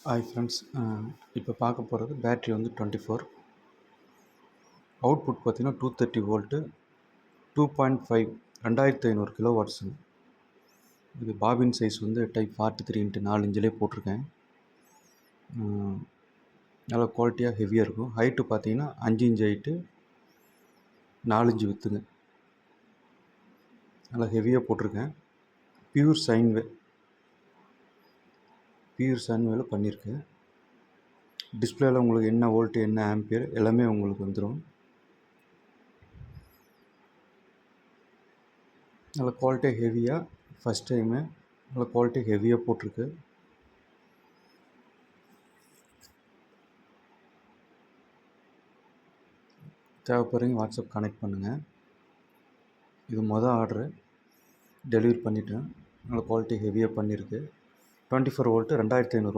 Hi friends, இப்போ பார்க்க போகிறது பேட்ரி வந்து 24. அவுட்புட் பார்த்தீங்கன்னா 230 வோல்ட்டு, 2.5 2500 கிலோ வாட்ஸுங்க. இது பாபின் சைஸ் வந்து டைப் 43x4 இன்ச்சிலே போட்டிருக்கேன். நல்லா குவாலிட்டியாக ஹெவியாக இருக்கும். ஹைட்டு பார்த்தீங்கன்னா 5 இன்ச் ஹைட்டு, 4 இன்ச் வித்துங்க. நல்லா ஹெவியாக போட்டிருக்கேன். பியூர் சைன்வேல பண்ணியிருக்கேன். டிஸ்பிளேல உங்களுக்கு என்ன வோல்ட்டு என்ன ஆம்பியர் எல்லாமே உங்களுக்கு வந்துடும். நல்ல குவாலிட்டி ஹெவியாக ஃபஸ்ட் டைமு நல்ல குவாலிட்டி ஹெவியாக போட்டிருக்கு. தேவைப்படுறீங்க வாட்ஸ்அப் கனெக்ட் பண்ணுங்கள். இது ஆர்டரு டெலிவரி பண்ணிட்டேன். நல்ல குவாலிட்டி ஹெவியாக பண்ணியிருக்கு. 24 வோல்ட்டு 2500